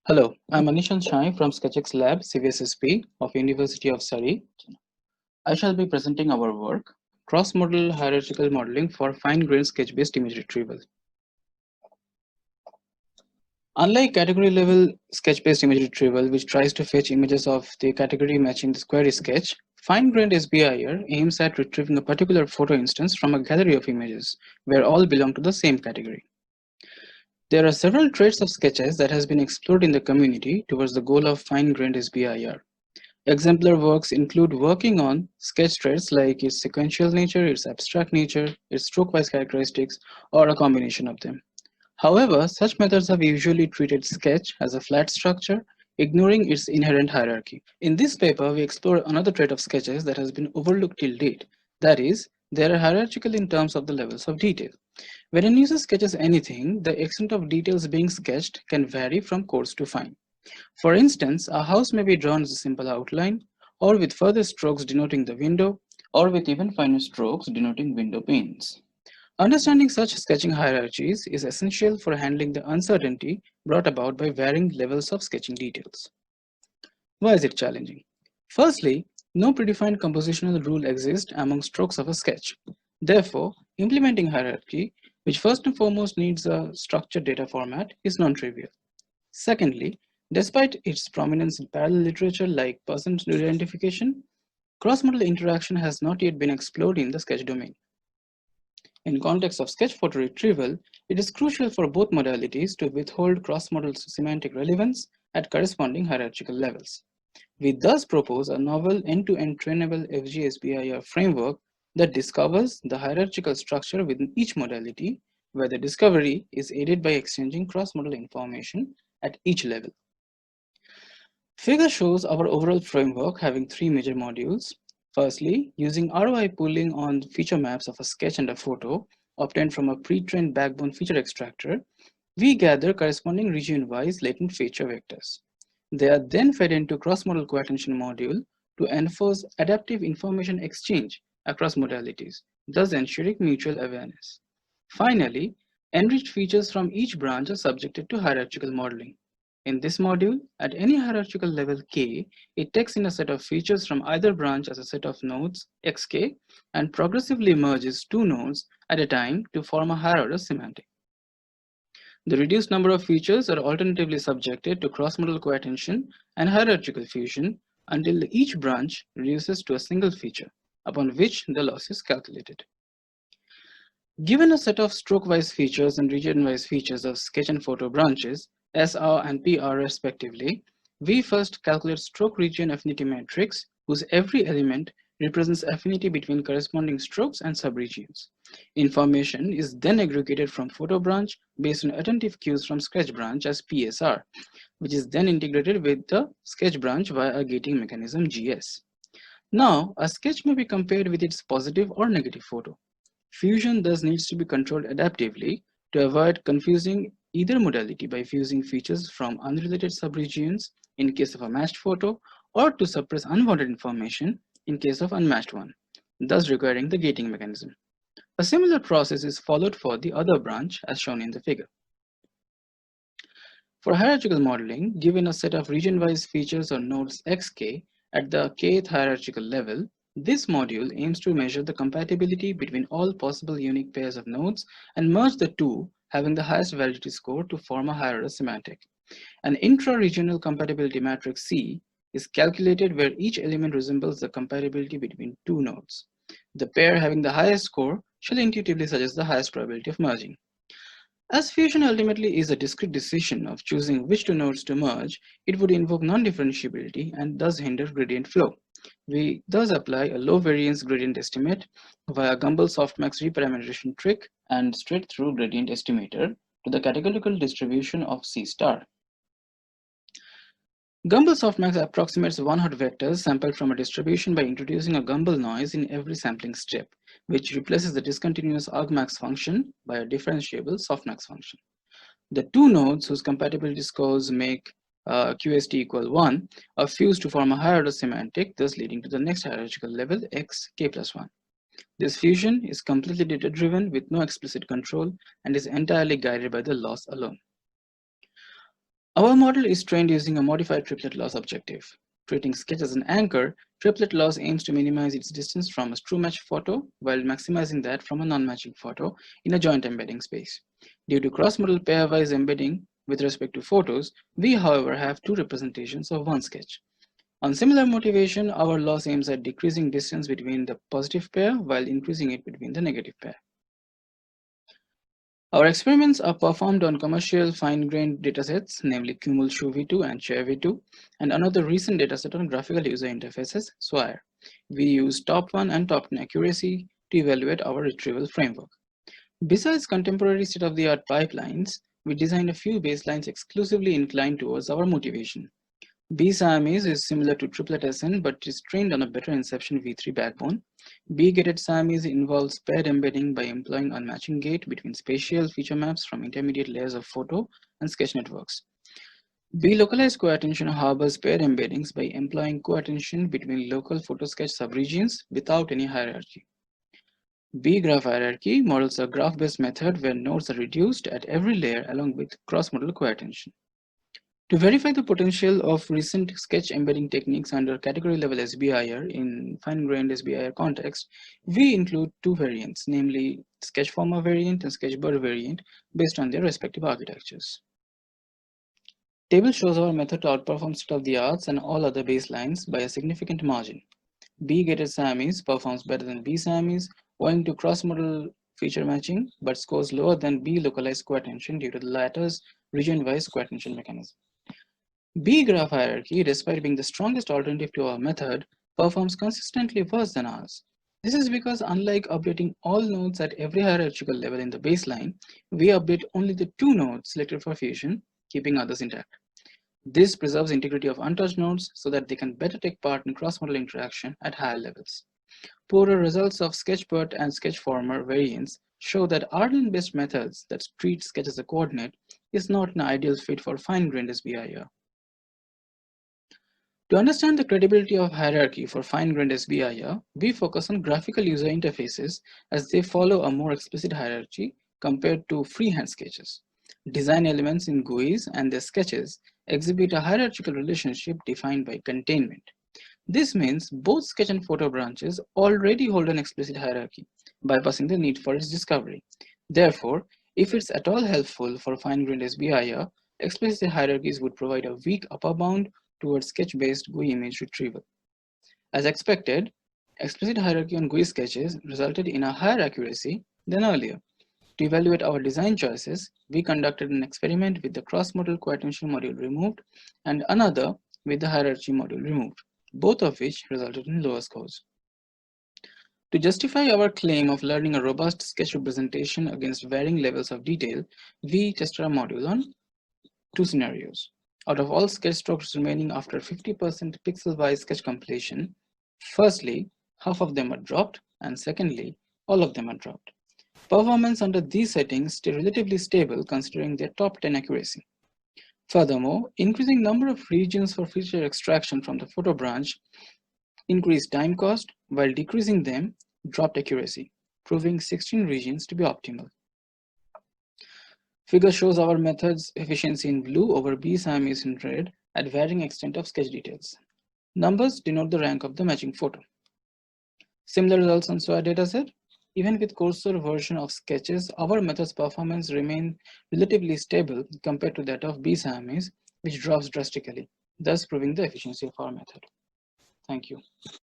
Hello, I'm Aneeshan from SketchX Lab CVSSP of University of Surrey. I shall be presenting our work, Cross-modal Hierarchical Modeling for Fine-Grained Sketch-Based Image Retrieval. Unlike category-level sketch-based image retrieval, which tries to fetch images of the category matching the query sketch, fine-grained SBIR aims at retrieving a particular photo instance from a gallery of images, where all belong to the same category. There are several traits of sketches that has been explored in the community towards the goal of fine-grained SBIR. Exemplar works include working on sketch traits like its sequential nature, its abstract nature, its stroke-wise characteristics, or a combination of them. However, such methods have usually treated sketch as a flat structure, ignoring its inherent hierarchy. In this paper, we explore another trait of sketches that has been overlooked till date. That is, they are hierarchical in terms of the levels of detail. When a user sketches anything, the extent of details being sketched can vary from coarse to fine. For instance, a house may be drawn as a simple outline, or with further strokes denoting the window, or with even finer strokes denoting window panes. Understanding such sketching hierarchies is essential for handling the uncertainty brought about by varying levels of sketching details. Why is it challenging? Firstly, no predefined compositional rule exists among strokes of a sketch. Therefore, implementing hierarchy, which first and foremost needs a structured data format, is non-trivial. Secondly, despite its prominence in parallel literature like person identification, cross-modal interaction has not yet been explored in the sketch domain. In context of sketch photo retrieval, it is crucial for both modalities to withhold cross-modal semantic relevance at corresponding hierarchical levels. We thus propose a novel end-to-end trainable FGSBIR framework that discovers the hierarchical structure within each modality, where the discovery is aided by exchanging cross-modal information at each level. Figure shows our overall framework having three major modules. Firstly, using ROI pooling on feature maps of a sketch and a photo obtained from a pre-trained backbone feature extractor, we gather corresponding region-wise latent feature vectors. They are then fed into cross-modal co-attention module to enforce adaptive information exchange across modalities, thus ensuring mutual awareness. Finally, enriched features from each branch are subjected to hierarchical modeling. In this module, at any hierarchical level k, it takes in a set of features from either branch as a set of nodes xk and progressively merges two nodes at a time to form a higher order semantic. The reduced number of features are alternatively subjected to cross-modal co-attention and hierarchical fusion until each branch reduces to a single feature, upon which the loss is calculated. Given a set of stroke-wise features and region-wise features of sketch and photo branches, SR and PR respectively, we first calculate stroke region affinity matrix whose every element represents affinity between corresponding strokes and subregions. Information is then aggregated from photo branch based on attentive cues from sketch branch as PSR, which is then integrated with the sketch branch via a gating mechanism GS. Now, a sketch may be compared with its positive or negative photo. Fusion thus needs to be controlled adaptively to avoid confusing either modality by fusing features from unrelated subregions in case of a matched photo or to suppress unwanted information in case of unmatched one, thus requiring the gating mechanism. A similar process is followed for the other branch as shown in the figure. For hierarchical modeling, given a set of region-wise features or nodes xk at the kth hierarchical level, this module aims to measure the compatibility between all possible unique pairs of nodes and merge the two having the highest validity score to form a higher order semantic. An intra-regional compatibility matrix C is calculated where each element resembles the compatibility between two nodes. The pair having the highest score shall intuitively suggest the highest probability of merging. As fusion ultimately is a discrete decision of choosing which two nodes to merge, it would invoke non-differentiability and thus hinder gradient flow. We thus apply a low variance gradient estimate via Gumbel softmax reparameterization trick and straight through gradient estimator to the categorical distribution of C star. Gumbel softmax approximates one-hot vectors sampled from a distribution by introducing a Gumbel noise in every sampling step, which replaces the discontinuous argmax function by a differentiable softmax function. The two nodes whose compatibility scores make QST equal 1 are fused to form a higher order semantic, thus leading to the next hierarchical level x k plus 1. This fusion is completely data-driven with no explicit control and is entirely guided by the loss alone. Our model is trained using a modified triplet loss objective. Treating sketch as an anchor, triplet loss aims to minimize its distance from a true match photo while maximizing that from a non-matching photo in a joint embedding space. Due to cross-modal pairwise embedding with respect to photos, we however have two representations of one sketch. On similar motivation, our loss aims at decreasing distance between the positive pair while increasing it between the negative pair. Our experiments are performed on commercial fine-grained datasets, namely Cumul Shu V2 and Chair V2, and another recent dataset on graphical user interfaces, SWIRE. We use top 1 and top 10 accuracy to evaluate our retrieval framework. Besides contemporary state-of-the-art pipelines, we designed a few baselines exclusively inclined towards our motivation. B-Siamese is similar to triplet SN but is trained on a better Inception V3 backbone. B-gated Siamese involves paired embedding by employing unmatching gate between spatial feature maps from intermediate layers of photo and sketch networks. B-localized co-attention harbors paired embeddings by employing co-attention between local photo sketch subregions without any hierarchy. B-graph hierarchy models a graph-based method where nodes are reduced at every layer along with cross-modal co-attention. To verify the potential of recent sketch embedding techniques under category level SBIR in fine-grained SBIR context, we include two variants, namely sketch-former variant and sketch-bird variant based on their respective architectures. Table shows our method to outperform state-of-the-arts and all other baselines by a significant margin. B-gated Siamese performs better than B-Siamese owing to cross-modal feature matching, but scores lower than B-localized co-attention due to the latter's region-wise co-attention mechanism. B-graph hierarchy, despite being the strongest alternative to our method, performs consistently worse than ours. This is because unlike updating all nodes at every hierarchical level in the baseline, we update only the two nodes selected for fusion, keeping others intact. This preserves integrity of untouched nodes so that they can better take part in cross-modal interaction at higher levels. Poorer results of sketchbird and sketchformer variants show that RLN-based methods that treat sketch as a coordinate is not an ideal fit for fine-grained SBIR. To understand the credibility of hierarchy for fine-grained SBIR, we focus on graphical user interfaces as they follow a more explicit hierarchy compared to freehand sketches. Design elements in GUIs and their sketches exhibit a hierarchical relationship defined by containment. This means both sketch and photo branches already hold an explicit hierarchy, bypassing the need for its discovery. Therefore, if it's at all helpful for fine-grained SBIR, explicit hierarchies would provide a weak upper bound towards sketch-based GUI image retrieval. As expected, explicit hierarchy on GUI sketches resulted in a higher accuracy than earlier. To evaluate our design choices, we conducted an experiment with the cross-modal co-attention module removed and another with the hierarchy module removed, both of which resulted in lower scores. To justify our claim of learning a robust sketch representation against varying levels of detail, we tested our module on two scenarios. Out of all sketch strokes remaining after 50% pixel-wise sketch completion, firstly, half of them are dropped, and secondly, all of them are dropped. Performance under these settings stay relatively stable considering their top 10 accuracy. Furthermore, increasing number of regions for feature extraction from the photo branch increased time cost, while decreasing them dropped accuracy, proving 16 regions to be optimal. Figure shows our method's efficiency in blue over B-Siamese in red at varying extent of sketch details. Numbers denote the rank of the matching photo. Similar results on SWIRE dataset. Even with coarser version of sketches, our method's performance remains relatively stable compared to that of B-Siamese, which drops drastically, thus proving the efficiency of our method. Thank you.